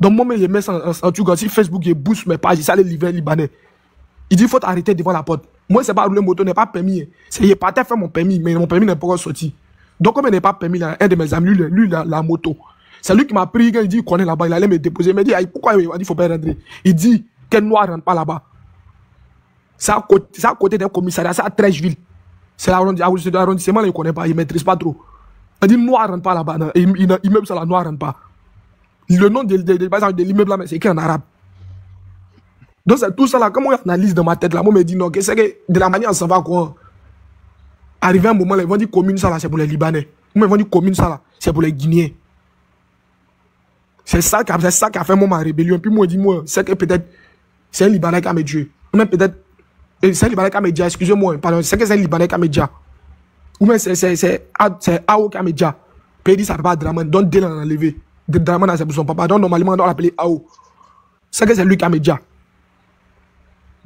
Donc, moi, je mets ça en tout cas, si Facebook, je booste mes pages, ça les livrer libanais. Il dit, il faut t'arrêter devant la porte. Moi, c'est pas rouler moto, n'est pas permis. C'est, je partais faire mon permis, mais mon permis n'est pas encore sorti. Donc, comme il n'est pas permis, là, un de mes amis, lui la moto. C'est lui qui m'a pris, quand il dit qu'il connaît là-bas, il allait me déposer. Il m'a dit, pourquoi il m'a dit, il faut pas rentrer. Il dit, quel noir rentre pas là-bas. C'est à côté d'un commissariat, c'est à Trècheville. C'est l'arrondissement, il ne connaît pas, il ne maîtrise pas trop. Il dit, noir rentre pas là-bas. Immeuble, ça, la noir rentre pas. Le nom de l'immeuble là, c'est écrit en arabe. Donc c'est tout ça là, comment on analyse dans ma tête là, moi je me dis non, c'est que de la manière on s'en va quoi. Arrivé un moment là, ils vont dire commune ça là, c'est pour les Libanais. Moi ils vont dire commune ça là, c'est pour les Guinéens. C'est ça qui a fait moi ma rébellion. Puis moi je dis moi, c'est que peut-être c'est un Libanais qui a me tué. Ou même peut-être c'est un Libanais qui a me dit, excusez-moi, pardon, c'est que c'est un Libanais qui a me dit. Ou même c'est Ao qui a me dit. Puis il dit ça peut pas Draman, donc Dylan l'a enlevé. Draman c'est pour son papa, donc normalement on doit l'appeler Ao. C'est que c'est lui qui a me dit.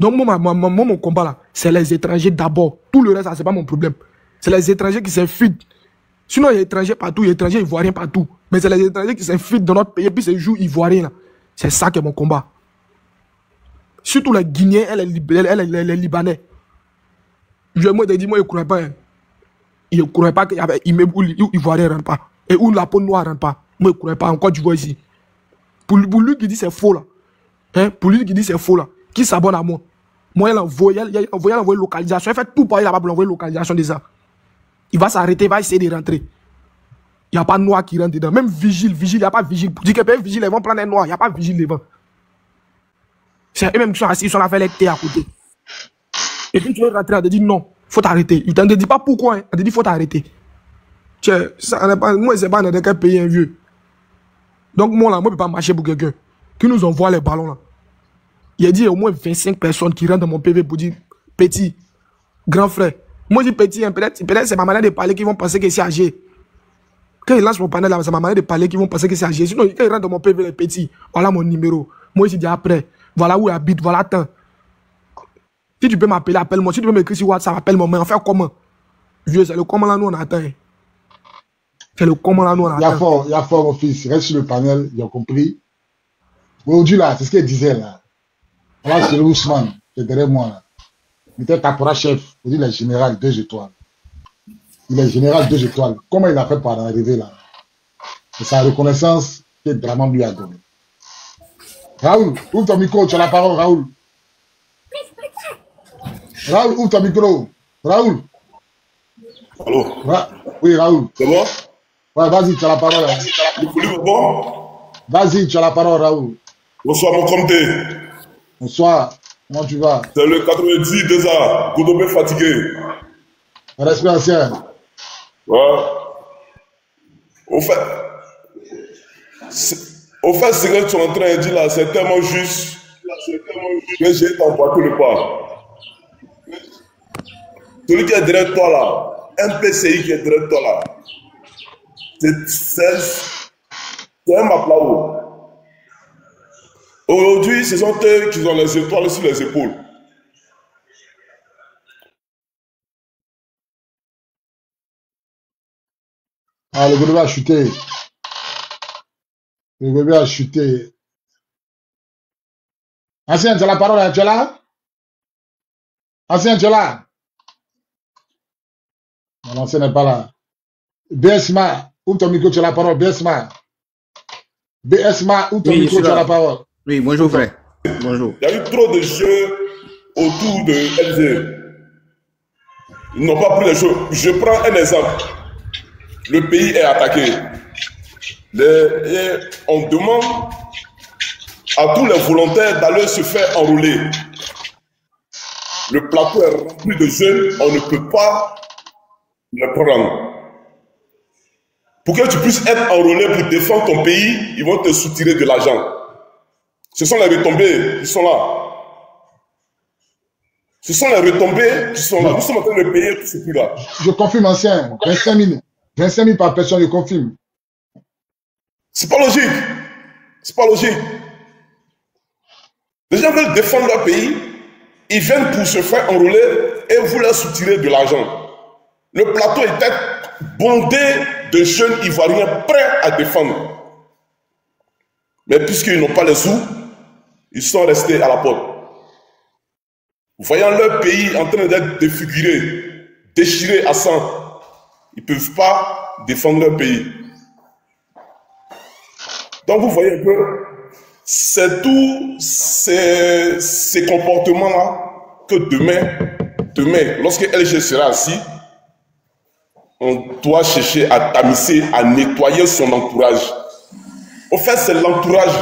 Donc, moi, mon combat là, c'est les étrangers d'abord. Tout le reste, c'est pas mon problème. C'est les étrangers qui s'infiltrent. Sinon, il y a des étrangers partout, il y a des étrangers ivoiriens partout. Mais c'est les étrangers qui s'infiltrent dans notre pays et puis ces jours ivoiriens là. C'est ça qui est mon combat. Surtout les Guinéens et les Libanais. Moi, je dis, moi, je ne crois pas. Je ne crois pas qu'il y avait où ivoirien ne rentre pas. Et où la peau noire ne rentre pas. Moi, je ne crois pas. Encore, tu vois ici. Pour lui qui dit c'est faux là. Hein? Pour lui qui dit c'est faux là. Qui s'abonne à moi. Moi, il a envoyé localisation. Il fait tout pour là-bas pour envoyer localisation déjà. Il va s'arrêter, il va essayer de rentrer. Il n'y a pas de noir qui rentre dedans. Même vigile, il n'y a pas vigile. Pour dire que les vigile, ils vont prendre un noir. Il n'y a pas vigile devant. C'est eux-mêmes qui sont assis, ils sont là faire les thé à côté. Et puis tu veux rentrer, on te dit non, il faut t'arrêter. Il ne te dit pas pourquoi, hein. On te dit il faut t'arrêter. Moi, c'est pas dans quel pays un vieux. Donc moi, là, moi, je ne peux pas marcher pour quelqu'un qui nous envoie les ballons là. Il a dit au moins 25 personnes qui rentrent dans mon PV pour dire petit, grand frère. Moi je dis petit, hein, peut-être c'est ma manière de parler qui vont penser que c'est âgé. Quand ils lancent mon panel là, c'est ma manière de parler qui vont penser que c'est âgé. Sinon, quand ils rentrent dans mon PV les petits, voilà mon numéro. Moi je dis après, voilà où j'habite, voilà tant. Si tu peux m'appeler, appelle-moi. Si tu peux m'écrire sur WhatsApp, appelle-moi. Mais enfin comment? Vieux, c'est le comment là nous on attend. C'est le comment là nous on attend. Il y a fort mon fils, reste sur le panel, ils ont compris. Aujourd'hui là, c'est ce qu'il disait là. Là, c'est Ousmane, c'est derrière moi là. Il était caporal chef, il est général 2 étoiles. Il est général 2 étoiles. Comment il a fait pour arriver là? C'est sa reconnaissance que Draman lui a donné. Raoul, ouvre ton micro, tu as la parole, Raoul. Raoul, ouvre ton micro. Raoul. Allô? Oui, Raoul. C'est bon? Ouais, vas-y, tu as la parole. Bon? Vas-y, tu as la parole, Raoul. Bonsoir, mon comté. Bonsoir, comment tu vas? C'est le 90 déjà, Goudobé fatigué. Respect ancien. Ouais. Au fait, ce que tu es en train de dire là, c'est tellement juste que j'ai t'emboîté le pas. Celui qui est derrière toi là, un PCI qui est derrière toi là, c'est un maplao. Aujourd'hui, ce sont eux qui ont les étoiles sur les épaules. Ah, le bébé a chuté. Le bébé a chuté. Ancien, tu as la parole, hein, tu es là? Ancien, tu es là? Non, l'ancien n'est pas là. BSMA, ouvre ton micro, tu as la parole. BSMA, ouvre ton micro, tu as la parole. Oui, bonjour frère. Bonjour. Il y a eu trop de jeux autour de LG. Ils n'ont pas pris les jeux. Je prends un exemple. Le pays est attaqué. Et on demande à tous les volontaires d'aller se faire enrôler. Le plateau est rempli de jeunes, on ne peut pas le prendre. Pour que tu puisses être enrôlé pour défendre ton pays, ils vont te soutirer de l'argent. Ce sont les retombées qui sont là. Ce sont les retombées qui sont là. Nous sommes en train de payer tout ce prix-là. Je confirme, ancien. 25 000 par personne, je confirme. C'est pas logique. C'est pas logique. Les gens veulent défendre leur pays. Ils viennent pour se faire enrôler et vous leur soutirer de l'argent. Le plateau était bondé de jeunes Ivoiriens prêts à défendre. Mais puisqu'ils n'ont pas les sous, ils sont restés à la porte. Voyant leur pays en train d'être défiguré, déchiré à sang, ils ne peuvent pas défendre leur pays. Donc vous voyez que c'est tous ces comportements-là que demain, lorsque LG sera assis, on doit chercher à tamiser, à nettoyer son entourage. Au fait, c'est l'entourage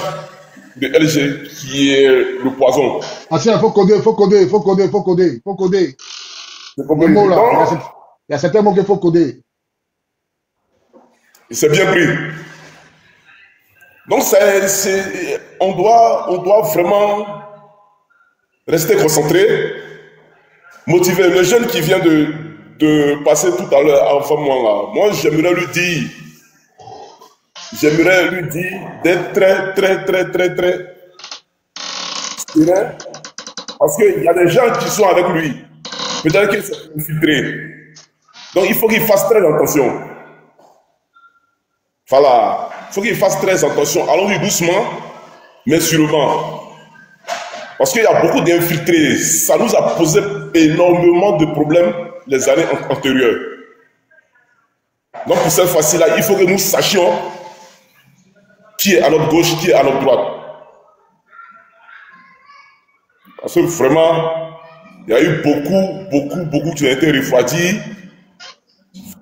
de LG qui est le poison. Ancien, il faut coder. Les mots là, il y a certains mots qu'il faut coder. C'est bien pris. Donc, on doit vraiment rester concentré, motiver. Le jeune qui vient de passer tout à l'heure avant moi là, moi j'aimerais lui dire d'être très serein, parce qu'il y a des gens qui sont avec lui. Peut-être qu'ils sont infiltrés. Donc il faut qu'il fasse très attention. Voilà. Il faut qu'il fasse très attention. Allons-y doucement, mais sûrement. Parce qu'il y a beaucoup d'infiltrés. Ça nous a posé énormément de problèmes les années antérieures. Donc pour cette fois-ci-là, il faut que nous sachions qui est à notre gauche, qui est à notre droite. Parce que vraiment, il y a eu beaucoup qui ont été refroidis.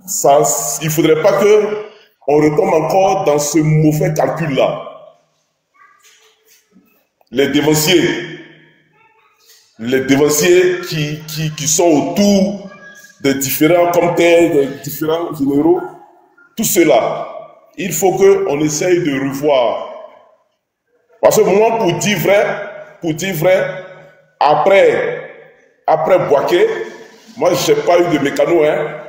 Ça, il ne faudrait pas qu'on retombe encore dans ce mauvais calcul-là. Les dévanciers qui sont autour des différents comités, des différents généraux, tout cela, il faut qu'on essaye de revoir. Parce que moi, pour dire vrai, après Boaké, moi, je n'ai pas eu de mécano, hein.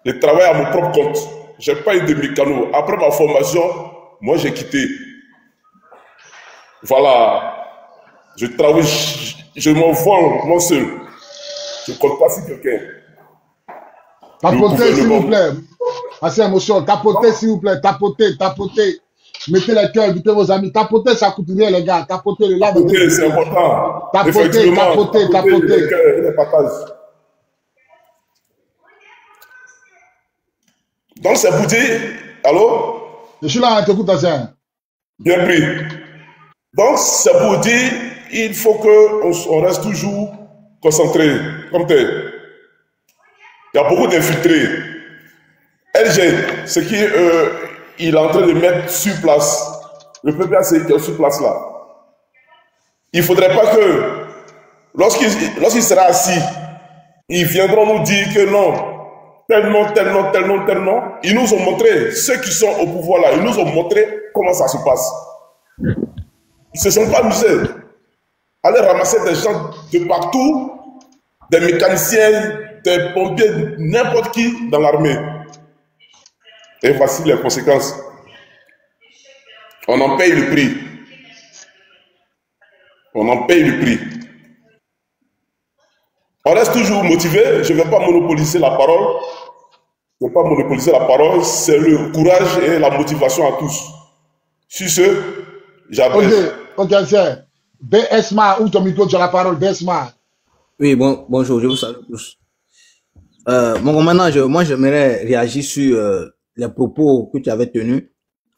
Je travaille à mon propre compte. Je n'ai pas eu de mécano. Après ma formation, moi, j'ai quitté. Voilà. Je travaille, je m'envole moi seul. Je ne compte pas sur quelqu'un. Tapotez, s'il vous plaît. Assez émotion. Tapotez, s'il vous plaît. Tapotez. Mettez les cœurs, invitez vos amis. Tapotez, ça coûte rien, les gars. Tapotez, le lave. Tapotez, c'est important. Tapotez. Les partages. Donc, c'est pour dire... Allô? Je suis là, t'écoute, Ancien. Bien pris. Donc, c'est pour dire, il faut qu'on reste toujours concentré, comme tel. Il y a beaucoup d'infiltrés. LG, ce qu'il est en train de mettre sur place, le PPA, c'est qui est sur place là. Il ne faudrait pas que, lorsqu'il sera assis, ils viendront nous dire que non, tel nom. Ils nous ont montré, ceux qui sont au pouvoir là, ils nous ont montré comment ça se passe. Ils ne se sont pas amusés. Aller ramasser des gens de partout, des mécaniciens, des pompiers, n'importe qui dans l'armée. Et voici les conséquences. On en paye le prix. On reste toujours motivé. Je ne vais pas monopoliser la parole. C'est le courage et la motivation à tous. Sur ce, j'appelle. Ok, c'est BSMA, où ton micro, tu as la parole, BSMA. Oui, bonjour, je vous salue tous. Mon commandant, moi, j'aimerais réagir sur les propos que tu avais tenus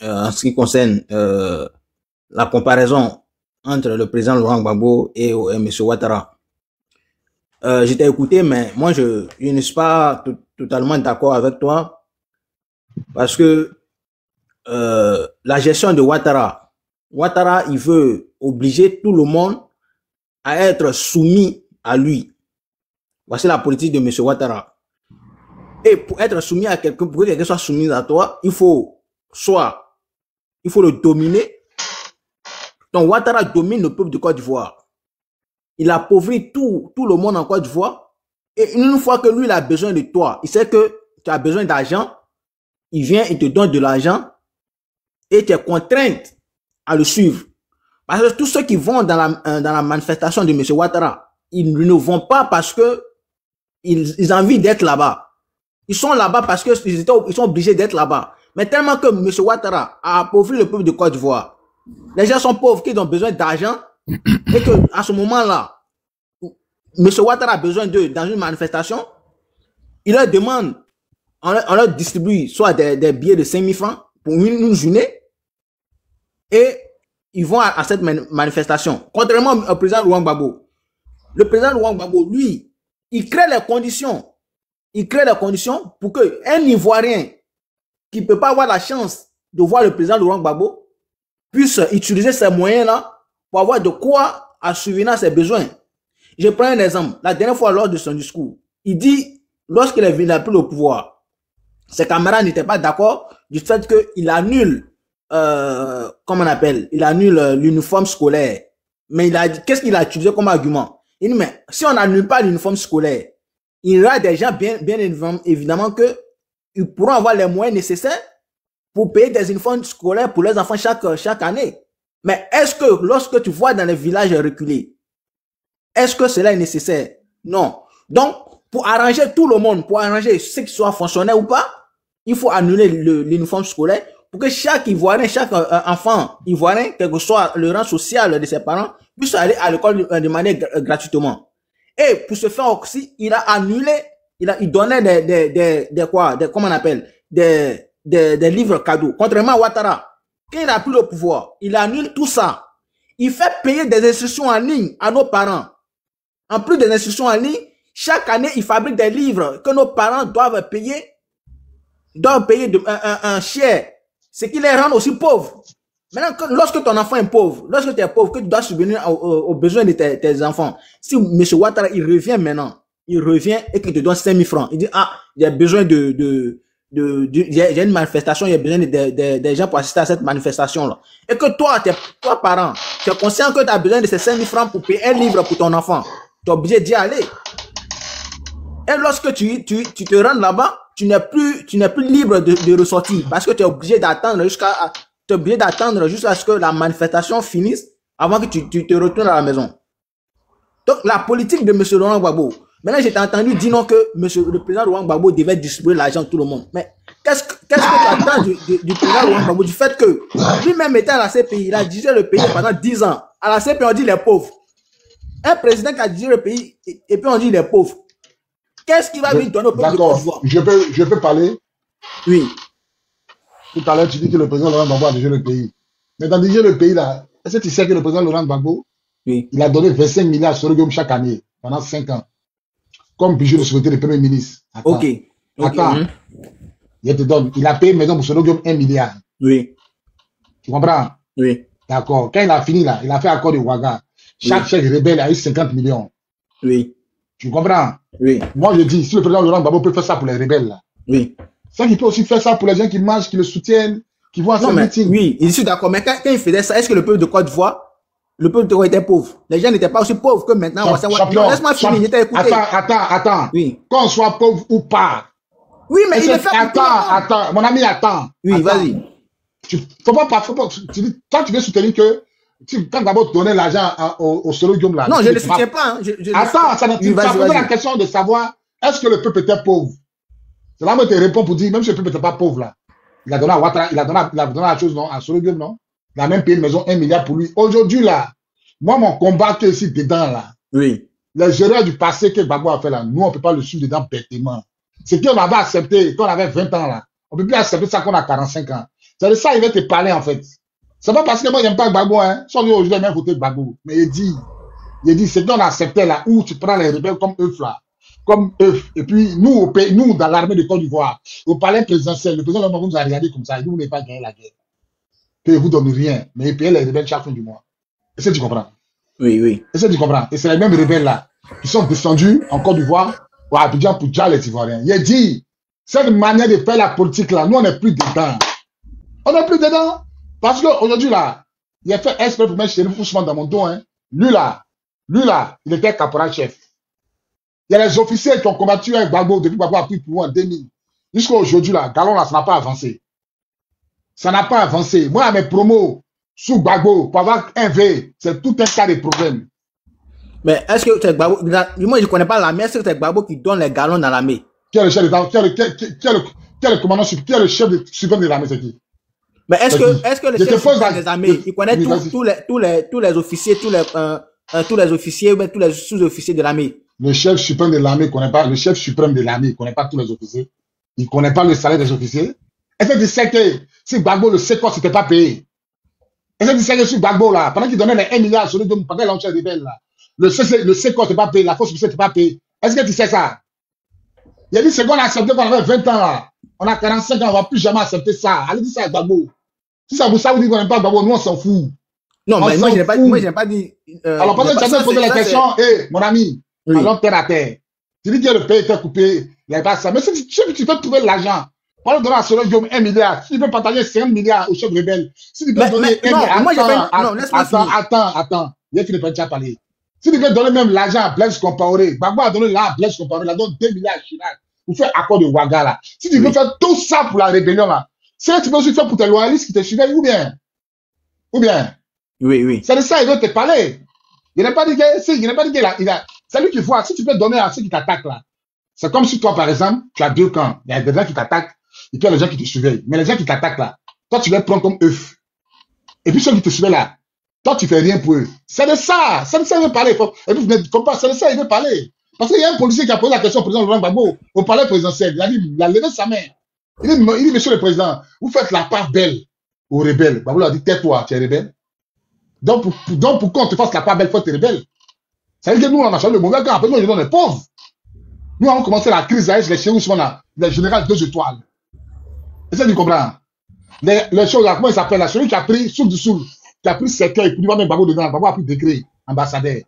en ce qui concerne la comparaison entre le président Laurent Gbagbo et M. Ouattara. Je t'ai écouté, mais moi, je ne suis pas totalement d'accord avec toi parce que la gestion de Ouattara, il veut obliger tout le monde à être soumis à lui. Voici la politique de M. Ouattara. Et pour être soumis à quelqu'un, pour que quelqu'un soit soumis à toi, il faut le dominer. Donc Ouattara domine le peuple de Côte d'Ivoire. Il appauvrit tout le monde en Côte d'Ivoire. Et une fois que lui, il a besoin de toi, il sait que tu as besoin d'argent, il vient, il te donne de l'argent et tu es contrainte à le suivre. Parce que tous ceux qui vont dans la manifestation de M. Ouattara, ils ne vont pas parce que ils ont envie d'être là-bas. Ils sont là-bas parce qu'ils sont obligés d'être là-bas. Mais tellement que M. Ouattara a appauvri le peuple de Côte d'Ivoire, Les gens sont pauvres, qu'ils ont besoin d'argent, et que à ce moment-là, M. Ouattara a besoin d'eux dans une manifestation, il leur demande, on leur distribue soit des billets de 5 000 francs pour une journée, et ils vont à cette manifestation. Contrairement au président Laurent Gbagbo. Le président Laurent Gbagbo, lui, il crée les conditions. Il crée les conditions pour qu'un Ivoirien qui ne peut pas avoir la chance de voir le président Laurent Gbagbo puisse utiliser ces moyens-là pour avoir de quoi assurer ses besoins. Je prends un exemple. La dernière fois, lors de son discours, il dit, lorsqu'il est venu au pouvoir, ses camarades n'étaient pas d'accord du fait qu'il annule comment on appelle, il annule l'uniforme scolaire. Mais il a dit, qu'est-ce qu'il a utilisé comme argument? Il dit, mais si on n'annule pas l'uniforme scolaire, il y aura des gens bien évidemment que ils pourront avoir les moyens nécessaires pour payer des uniformes scolaires pour leurs enfants chaque année. Mais est-ce que lorsque tu vois dans les villages reculés, est-ce que cela est nécessaire? Non. Donc, pour arranger tout le monde, pour arranger ceux qui soient fonctionnaires ou pas, il faut annuler l'uniforme scolaire pour que chaque Ivoirien, chaque enfant Ivoirien, quel que soit le rang social de ses parents, puisse aller à l'école de manière gratuitement. Et pour ce faire aussi, il a annulé, il donnait comment on appelle, des livres cadeaux. Contrairement à Ouattara, quand il a pris le pouvoir, il annule tout ça. Il fait payer des instructions en ligne à nos parents. En plus des instructions en ligne, chaque année, il fabrique des livres que nos parents doivent payer un share. C'est qu'il les rend aussi pauvres. Maintenant, lorsque ton enfant est pauvre, lorsque tu es pauvre, que tu dois subvenir aux besoins de tes enfants, si M. Ouattara, il revient maintenant, il revient et qu'il te donne 5 000 francs, il dit, ah, il y a besoin il y a une manifestation, il y a besoin des gens pour assister à cette manifestation-là. Et que toi, parent, tu es conscient que tu as besoin de ces 5 000 francs pour payer un livre pour ton enfant. Tu es obligé d'y aller. Et lorsque tu te rends là-bas, tu n'es plus libre de ressortir parce que tu es obligé d'attendre jusqu'à ce que la manifestation finisse avant que tu te retournes à la maison. Donc, la politique de M. Laurent Gbagbo. Maintenant, j'ai entendu dire non que le président Laurent Gbagbo devait distribuer l'argent à tout le monde. Mais qu'est-ce que tu attends du président Laurent Gbagbo, du fait que lui-même était à la CPI, il a dirigé le pays pendant 10 ans. À la CPI, on dit les pauvres. Un président qui a dirigé le pays et puis on dit les pauvres. Qu'est-ce qu'il va lui donner au peuple de Côte d'Ivoire? Je peux parler? Oui. Tout à l'heure, tu dis que le président Laurent Gbagbo a dirigé le pays. Mais dans diriger le pays, là, est-ce que tu sais que le président Laurent Gbagbo, oui, il a donné 25 milliards sur le Guillaume chaque année, pendant 5 ans, comme budget de sécurité du Premier ministre. Attends. Ok. Attends. Je te donne. Il a payé maison pour Soro Guillaume 1 milliard. Oui. Tu comprends? Oui. D'accord. Quand il a fini là, il a fait accord de Ouaga. Chaque chef rebelle a eu 50 millions. Oui. Tu comprends? Oui. Moi, je dis, si le président Laurent Gbagbo peut faire ça pour les rebelles, là. Oui. Ça, il peut aussi faire ça pour les gens qui marchent, qui le soutiennent, qui vont à ses meetings. Oui, je suis d'accord. Mais quand il faisait ça, est-ce que le peuple de Côte d'Ivoire, était pauvre? Les gens n'étaient pas aussi pauvres que maintenant. Laisse-moi finir, j'étais écouté. Attends. Oui. Qu'on soit pauvre ou pas. Oui, mais il le fait. Attends. Mon ami, attends. Oui, vas-y. Faut pas, tu dis, toi, tu veux soutenir que, quand d'abord tu donnais l'argent au Soro Guillaume là. Non, je ne le soutiens pas. Hein. Attends, ça pose la question de savoir, est-ce que le peuple était pauvre? C'est là où tu réponds pour dire, même si le peuple n'était pas pauvre là. Il a donné à Ouattara, il a donné la chose, non, à Soro Guillaume, non? Il a même payé une maison 1 milliard pour lui. Aujourd'hui là, moi, mon combat qui est ici dedans là. Oui. Les erreurs du passé que Gbagbo a fait là, nous, on ne peut pas le suivre dedans bêtement. C'est qu'on avait accepté quand on avait 20 ans là. On ne peut plus accepter ça quand on a 45 ans. C'est de ça il va te parler en fait. C'est pas parce que moi, j'aime pas Gbagbo, hein. Sans lui, aujourd'hui, même voté Gbagbo. Mais il dit, c'est qu'on acceptait là, où tu prends les rebelles comme œufs là. Comme œufs. Et puis, nous, au pays, nous, dans l'armée de Côte d'Ivoire, au palais présidentiel, le président nous a regardé comme ça. Il dit, vous n'avez pas gagné la guerre. Que vous donne rien. Mais il paye les rebelles chaque fin du mois. Est-ce que tu comprends? Oui, oui. Est-ce que tu comprends? Et c'est les mêmes rebelles là, qui sont descendus en Côte d'Ivoire, ou à Abidjan pour déjà les Ivoiriens. Il a dit, cette manière de faire la politique là, nous, on n'est plus dedans. On n'est plus dedans. Parce qu'aujourd'hui, là, il a fait exprès pour mettre Chérif Ousmane dans mon dos, hein. Lui, là, il était caporal-chef. Il y a les officiers qui ont combattu avec Gbagbo depuis Gbagbo a pris pour en 2000. Jusqu'à aujourd'hui, là, Galon, là, ça n'a pas avancé. Ça n'a pas avancé. Moi, à mes promos, sous Gbagbo, pour avoir un V, c'est tout un tas de problèmes. Mais est-ce que c'est Gbagbo, moi, je ne connais pas l'armée, est-ce que c'est Gbagbo qui donne les galons dans l'armée? Qui est le chef de commandant, qui est le chef de suprême de l'armée, c'est qui? Mais est-ce que le Je te chef pose suprême la- des armées, il connaît Oui, vas-y. tous les officiers, tous les officiers, ou bien tous les sous-officiers de l'armée? Le chef suprême de l'armée connaît pas, le chef suprême de l'armée connaît pas tous les officiers. Il connaît pas le salaire des officiers. Est-ce que tu sais que si Gbagbo le Sécor s'était pas payé? Est-ce que tu sais que si Gbagbo là, pendant qu'il donnait les 1 milliard sur le dos, pendant l'enchère rebelle là, le Sécor n'était pas payé, la force officielle n'était pas payée. Est-ce que tu sais ça? Il a dit, c'est qu'on a accepté qu'on avait 20 ans là. On a 45 ans, on va plus jamais accepter ça. Allez dire ça à Gbagbo. Si ça vous dit qu'on n'aime pas Gbagbo, nous on s'en fout. Non, mais On moi, s'en je n'ai pas, fout. moi, je n'ai pas dit. Alors, pendant que tu as posé la question, mon ami, Oui. alors terre à terre, tu dis que le pays était coupé, il n'y avait pas ça. Mais si tu peux trouver l'argent, pendant de donner à Solo Guillaume 1 milliard, si tu peux partager 50 milliards aux chefs rebelles, si tu peux donner 1 milliard, moi, j'ai pas. Non, laisse-moi finir. attends, il finit pas déjà parler. Si tu peux donner même l'argent à Blaise Compaoré, Gbagbo a donné là à Blaise Compaoré, il a donné 2 milliards à Chirac, pour faire accord de Ouaga là. Si tu veux faire tout ça pour la rébellion là, c'est là que tu peux aussi faire pour tes loyalistes qui te suivaient, ou bien. Oui, oui. C'est de ça, il veut te parler. Il n'a pas dit que, c'est lui qui voit, si tu peux donner à ceux qui t'attaquent là. C'est comme si toi, par exemple, tu as deux camps. Il y a des gens qui t'attaquent, et puis il y a les gens qui te surveillent. Mais les gens qui t'attaquent là, toi, tu les prends comme œufs. Et puis ceux qui te surveillent là, toi, tu fais rien pour eux. C'est de ça il veut parler. Et puis, c'est de ça, il veut parler. Parce qu'il y a un policier qui a posé la question au président Laurent Gbagbo, au palais présidentiel. Il a dit, il a levé sa main. Il dit, monsieur le président, vous faites la part belle aux rebelles. Gbagbo a dit, tais-toi, tu es rebelle. Donc, pourquoi on te fasse la part belle fois tu es rebelle? Ça veut dire que nous, on a changé le mauvais camp. Après, nous, on est pauvres. Nous, on a commencé la crise avec les chéris, les générales 2 étoiles. Est-ce que tu comprends? Les choses là, comment il s'appelle là? Celui qui a pris Soul, qui a pris Cercueil, puis il va mettre Gbagbo dedans. Gbagbo a pris décret, ambassadeur.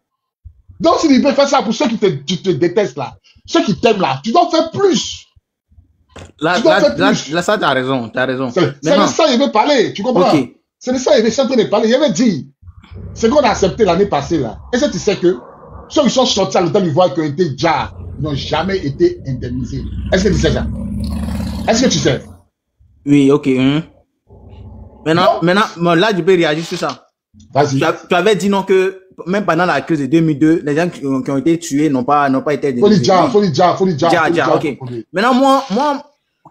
Donc, si tu peux faire ça pour ceux qui te détestent là, ceux qui t'aiment là, tu dois faire plus. Là, ça, tu as raison. C'est de ça qu'il veut parler, tu comprends? Okay. C'est de ça qu'il veut en train de parler. Il avait dit, ce qu'on a accepté l'année passée là. Est-ce que tu sais que ceux qui sont sortis à l'hôtel d'Ivoire qui ont été déjà, n'ont jamais été indemnisés? Est-ce que tu sais ça? Est-ce que tu sais? Oui, ok. Maintenant, là, je peux réagir sur ça. Vas-y. Tu avais dit non que même pendant la crise de 2002, les gens qui ont été tués n'ont pas été indemnisés. Faut le dire. Ok. Maintenant, moi,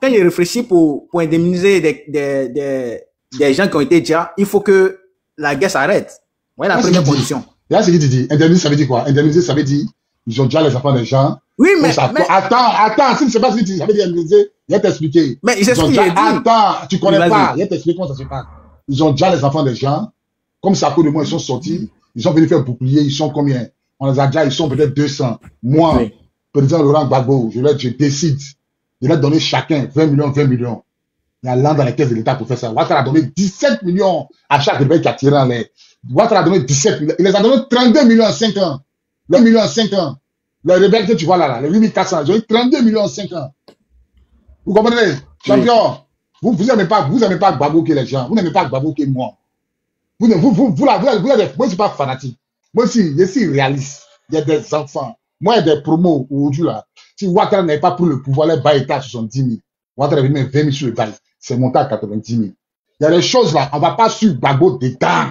quand je réfléchis pour indemniser des gens qui ont été déjà, il faut que la guerre s'arrête. Voilà la première condition. Là, c'est ce qu'il dit. Indemniser, ça veut dire quoi? Indemniser, ça veut dire ils ont déjà les enfants des gens. Oui, mais attends, si tu ne sais pas ce qu'il dit, ça veut dire indemniser, il va t'expliquer. Mais il s'explique. Attends, tu connais pas, il va t'expliquer comment ça se passe. Ils ont déjà les enfants des gens. Comme ça, à cause de moi, ils sont sortis. Ils sont venus faire bouclier. Ils sont combien? On les a déjà, ils sont peut-être 200. Moi, président Laurent Gbagbo, je décide de leur donner chacun 20 millions. Il y a l'an dans les caisses de l'État pour faire ça. Ouattara a donné 17 millions à chaque rebelle qui a tiré en l'air. Ouattara a donné 17 millions. Il les a donné 32 millions en 5 ans. 2 millions en 5 ans. Les rebelles que tu vois là, les 8400, j'ai eu 32 millions en 5 ans. Vous comprenez? Champion, vous n'aimez pas Gbagbo que les gens. Vous n'aimez pas Gbagbo que moi. Moi, je ne suis pas fanatique. Moi aussi, je suis réaliste. Il y a des enfants. Moi, il y a des promos aujourd'hui là. Si Ouattara n'avait pas pris le pouvoir, les bails étaient à 70 000. Ouattara avait mis 20 000 sur le bail. C'est monté à 90 000. Il y a des choses là, on ne va pas suivre Gbagbo dedans.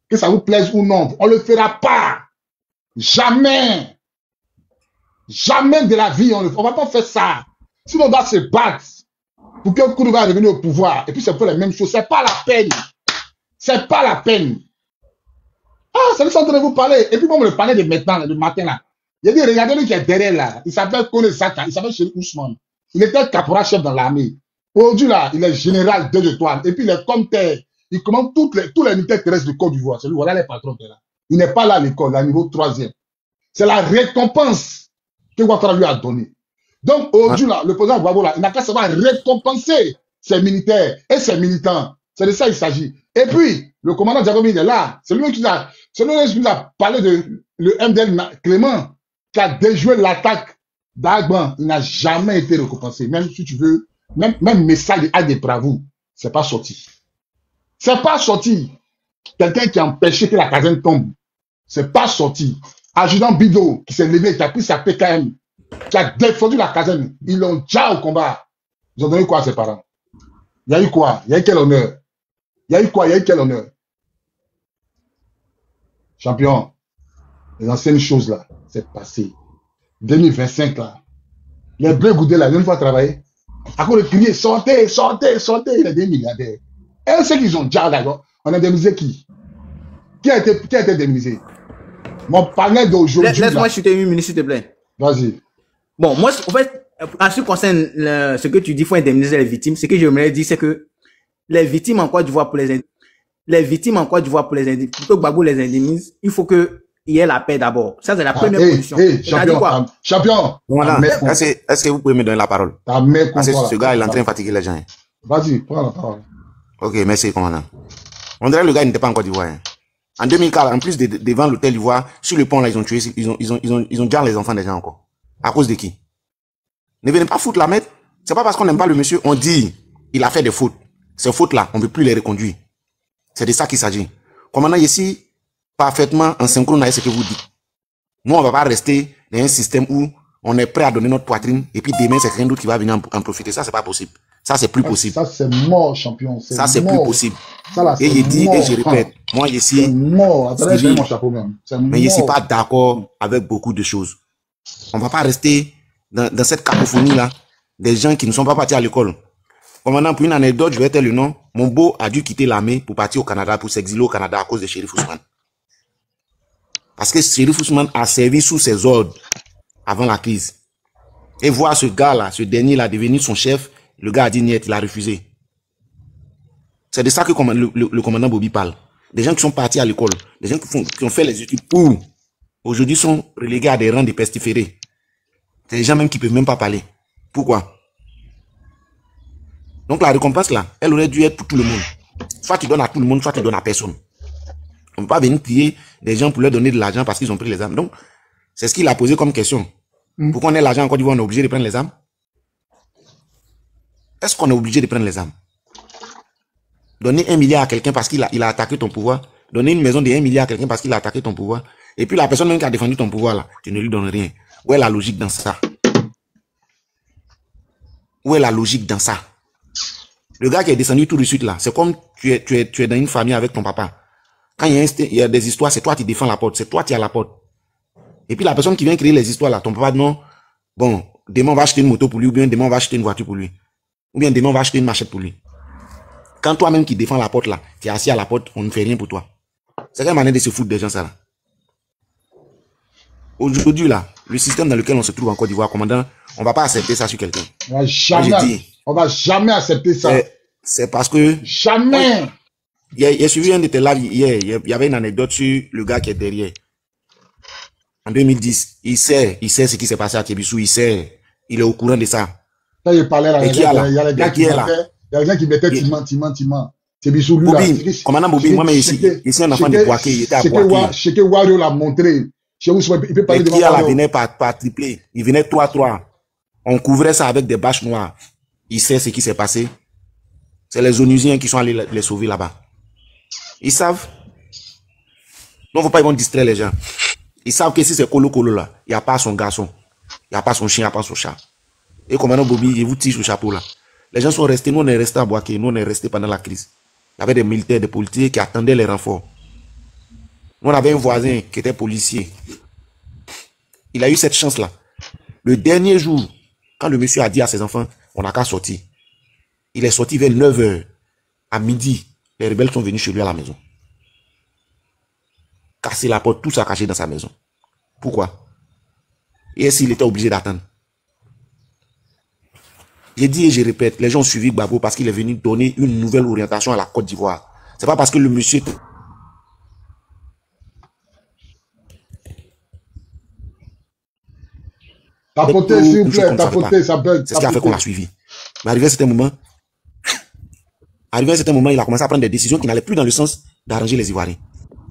Que ça vous plaise ou non, on ne le fera pas. Jamais. Jamais de la vie, on ne va pas faire ça. Sinon, on doit se battre pour que Kourouga va revenir au pouvoir. Et puis, c'est pour les mêmes choses. C'est pas la peine. C'est pas la peine. Ah, c'est ça en train de vous parler. Et puis, moi, on me parlait de maintenant, de matin là. Il a dit, regardez lui qui est derrière là. Il s'appelle Kone Saka. Il s'appelle Chéri Ousmane. Il était caporal chef dans l'armée. Aujourd'hui là, il est général 2 étoiles. Et puis, il est comme terre. Il commande tous les militaires terrestres de Côte d'Ivoire. C'est lui, voilà les patrons de là. Il n'est pas là à l'école, à niveau 3e. C'est la récompense que Ouattara lui a donnée. Donc, aujourd'hui là, le président Gbagbo là, il n'a qu'à savoir récompenser ses militaires et ses militants. C'est de ça qu'il s'agit. Et puis, le commandant Diagomi, il est là. C'est lui qui nous a parlé de le MDL Clément, qui a déjoué l'attaque d'Agban. Il n'a jamais été récompensé. Même si tu veux, même message de bravoure, c'est pas sorti. C'est pas sorti. Quelqu'un qui a empêché que la caserne tombe, c'est pas sorti. Adjudant Bido, qui s'est levé, qui a pris sa PKM, qui a défendu la caserne, ils l'ont déjà au combat. Ils ont donné quoi à ses parents? Il y a eu quoi? Il y a eu quel honneur? Il y a eu quoi? Il y a eu quel honneur? Champion, les anciennes choses là, c'est passé. 2025 là, les bleus goudés là, ils vont faire travailler. À cause de crier, sortez, il est des milliardaires. Et ceux qu'ils ont déjà d'accord, on a indemnisé qui? Qui a été indemnisé? Mon panel d'aujourd'hui. Laisse-moi chuter une minute, s'il te plaît. Vas-y. Bon, moi, en fait, en ce qui concerne ce que tu dis, il faut indemniser les victimes. Ce que j'aimerais dire, c'est que les victimes en Côte d'Ivoire pour les pour que Gbagbo les indemnise, il faut qu'il y ait la paix d'abord. Ça, c'est la première condition. Champion. Voilà. Est-ce que vous pouvez me donner la parole? Parce que ce gars, il est en train de fatiguer les gens. Vas-y, prends la parole. Ok, merci, commandant. On dirait que le gars n'était pas en Côte d'Ivoire. En 2004, en plus devant l'hôtel d'Ivoire, sur le pont, là, ils ont tué, ils ont déjà les enfants des gens encore. À cause de qui? Ne venez pas foutre la merde. C'est pas parce qu'on n'aime pas le monsieur, on dit, il a fait des fautes. Ces fautes-là, on ne peut plus les reconduire. C'est de ça qu'il s'agit. Commandant, ici, parfaitement en synchrone avec ce que vous dites. Nous, on ne va pas rester dans un système où on est prêt à donner notre poitrine et puis demain, c'est quelqu'un d'autre qui va venir en profiter. Ça, c'est pas possible. Ça, c'est plus possible. Ça, c'est mort, champion. Ça, c'est plus possible. Ça, là, et je dis, et je répète, moi, ici, c'est mort. Attendez, j'ai mon chapeau même. Mais je ne suis pas d'accord avec beaucoup de choses. On ne va pas rester dans cette cacophonie-là des gens qui ne sont pas partis à l'école. Commandant, pour une anecdote, je vais te le nom. Mon beau a dû quitter l'armée pour partir au Canada, pour s'exiler au Canada à cause de Chérif Ousmane. Parce que Chérif Ousmane a servi sous ses ordres avant la crise. Et voir ce gars-là, ce dernier-là, devenir son chef, le gars a dit niet, il a refusé. C'est de ça que le commandant Bobby parle. Des gens qui sont partis à l'école, des gens qui ont fait les études pour, aujourd'hui sont relégués à des rangs de pestiférés. C'est des gens même qui ne peuvent même pas parler. Pourquoi? Donc la récompense là, elle aurait dû être pour tout le monde. Soit tu donnes à tout le monde, soit tu donnes à personne. On ne peut pas venir prier des gens pour leur donner de l'argent parce qu'ils ont pris les armes. Donc, c'est ce qu'il a posé comme question. Pourquoi on a l'argent en Côte d'Ivoire, on est obligé de prendre les armes? Est-ce qu'on est obligé de prendre les armes? Donner 1 milliard à quelqu'un parce qu'il a attaqué ton pouvoir. Donner une maison de 1 milliard à quelqu'un parce qu'il a attaqué ton pouvoir. Et puis la personne même qui a défendu ton pouvoir là, tu ne lui donnes rien. Où est la logique dans ça? Où est la logique dans ça? Le gars qui est descendu tout de suite là, c'est comme tu es dans une famille avec ton papa. Quand il y a des histoires, c'est toi qui défends la porte, c'est toi qui as la porte. Et puis la personne qui vient créer les histoires là, ton papa dit non, bon, demain on va acheter une moto pour lui, ou bien demain on va acheter une voiture pour lui. Ou bien demain on va acheter une machette pour lui. Quand toi-même qui défends la porte là, tu es assis à la porte, on ne fait rien pour toi. C'est quelle manière de se foutre des gens ça là? Aujourd'hui là, le système dans lequel on se trouve en Côte d'Ivoire, commandant, on ne va pas accepter ça sur quelqu'un. On va jamais accepter ça. C'est parce que... Jamais. Il y a suivi un de tes lives hier, il y avait une anecdote sur le gars qui est derrière. En 2010, il sait ce qui s'est passé à Kébissou, il est au courant de ça. Quand il parlait là, il y a les gars qui mettaient Tima. Kébissou, lui Bobby, là. commandant Bobby, moi mais ici un enfant de Boaké, il était à Boaké. Ce que Wario l'a montré. Il peut parler de Wario. Il venait par tripler, il venait 3-3. On couvrait ça avec des bâches noires. Il sait ce qui s'est passé. C'est les Onusiens qui sont allés les sauver là-bas. Ils savent. Non, faut pas ils vont distraire les gens. Ils savent que si c'est Kolo là, il n'y a pas son garçon, il n'y a pas son chien, il n'y a pas son chat. Et commandant Bobby, il vous tire le chapeau là. Les gens sont restés, nous on est restés à Boaké, nous on est restés pendant la crise. Il y avait des militaires, des policiers qui attendaient les renforts. Nous on avait un voisin qui était policier. Il a eu cette chance-là. Le dernier jour, quand le monsieur a dit à ses enfants, on n'a qu'à sortir. Il est sorti vers 9h. À midi, les rebelles sont venus chez lui à la maison. Casser la porte, tout ça caché dans sa maison. Pourquoi? Et s'il était obligé d'attendre? J'ai dit et je répète, les gens ont suivi Gbagbo parce qu'il est venu donner une nouvelle orientation à la Côte d'Ivoire. C'est pas parce que le monsieur... Tapotez, s'il vous plaît, tapotez, ça bug. C'est ce qui a fait qu'on l'a suivi. Mais arrivé à un certain moment, il a commencé à prendre des décisions qui n'allaient plus dans le sens d'arranger les Ivoiriens.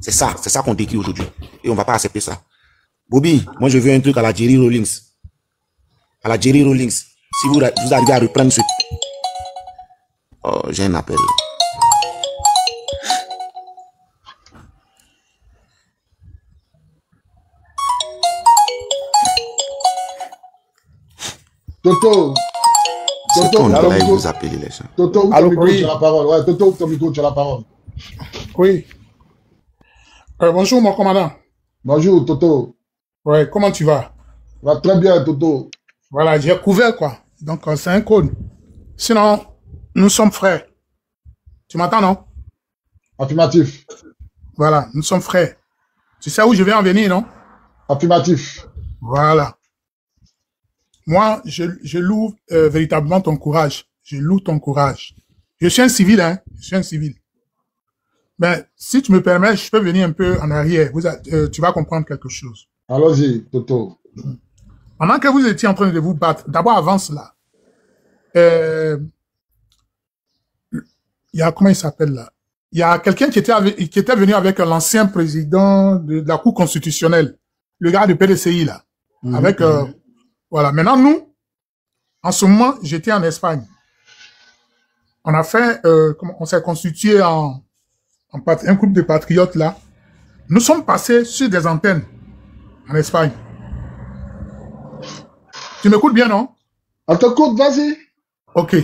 C'est ça qu'on décrit aujourd'hui. Et on ne va pas accepter ça. Bobby, moi je veux un truc à la Jerry Rawlings. À la Jerry Rawlings. Si vous arrivez à reprendre ce... Oh, j'ai un appel. Toto, vous appelez les gens. Toto, ton micro, tu as la parole. Ouais, Toto, ton micro, tu as la parole. Oui. Bonjour, mon commandant. Bonjour, Toto. Ouais, comment tu vas? Va très bien, Toto. Voilà, j'ai couvert, quoi. Donc, c'est un code. Sinon, nous sommes frères. Tu m'entends, non? Affirmatif. Voilà, nous sommes frères. Tu sais où je vais en venir, non? Affirmatif. Voilà. Moi, je loue véritablement ton courage. Je loue ton courage. Je suis un civil, hein. Je suis un civil. Mais si tu me permets, je peux venir un peu en arrière. Tu vas comprendre quelque chose. Allons-y, Toto. Pendant que vous étiez en train de vous battre, d'abord avant cela, il y a, comment il s'appelle là? Il y a quelqu'un qui était venu avec l'ancien président de la Cour constitutionnelle, le gars du PDCI là. Avec, voilà. Maintenant, nous, en ce moment, j'étais en Espagne. On a fait, on s'est constitué un groupe de patriotes là. Nous sommes passés sur des antennes en Espagne. Tu m'écoutes bien, non? On t'écoute, vas-y. Ok.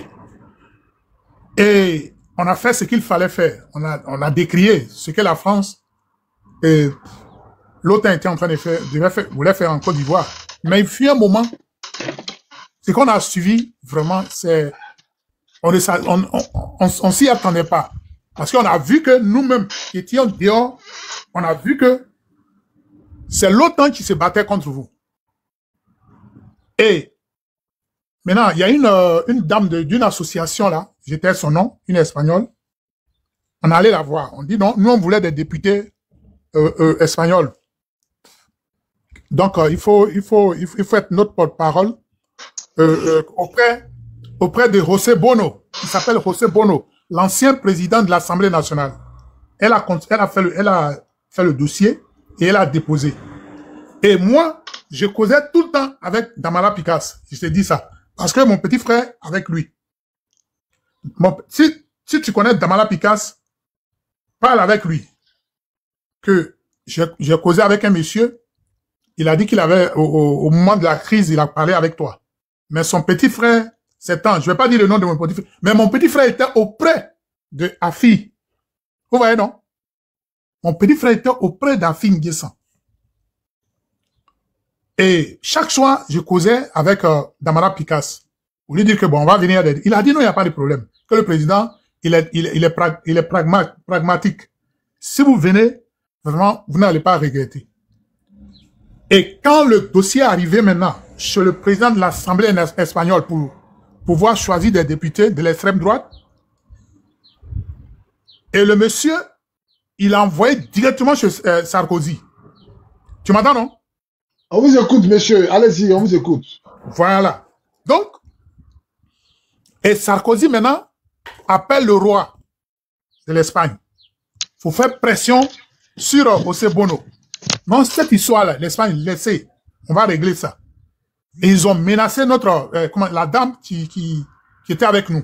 Et on a fait ce qu'il fallait faire. On a décrié ce que la France et l'OTAN était en train de faire, voulait faire en Côte d'Ivoire. Mais il fut un moment, ce qu'on a suivi, vraiment, c'est, on s'y attendait pas. Parce qu'on a vu que nous-mêmes, qui étions dehors, on a vu que c'est l'OTAN qui se battait contre vous. Et maintenant, il y a une dame d'une association là, j'étais son nom, une espagnole. On allait la voir. On dit non, nous on voulait des députés espagnols. Donc il faut être notre porte-parole auprès de José Bono. Il s'appelle José Bono, l'ancien président de l'Assemblée nationale. Elle a fait le dossier et elle a déposé. Et moi, je causais tout le temps avec Damara Picasse. Je t'ai dit ça. Parce que mon petit frère, avec lui. Si tu connais Damara Picasse, parle avec lui. Que j'ai causé avec un monsieur, il a dit qu'il avait, au moment de la crise, il a parlé avec toi. Mais son petit frère, c'est un, je vais pas dire le nom de mon petit frère, mais mon petit frère était auprès de Afi. Vous voyez, non? Mon petit frère était auprès d'Afi Nguessan. Et chaque soir, je causais avec Damara Picasse. Pour lui dire que bon, on va venir. Il a dit non, il n'y a pas de problème. Que le président, il est pragmatique. Si vous venez, vraiment, vous n'allez pas regretter. Et quand le dossier est arrivé maintenant chez le président de l'Assemblée espagnole pour pouvoir choisir des députés de l'extrême droite, et le monsieur, il a envoyé directement chez Sarkozy. Tu m'entends, non? On vous écoute, monsieur. Allez-y, on vous écoute. Voilà. Donc, et Sarkozy maintenant appelle le roi de l'Espagne. Il faut faire pression sur José Bono. Non, cette histoire-là, l'Espagne, laissez. On va régler ça. Et ils ont menacé la dame qui était avec nous.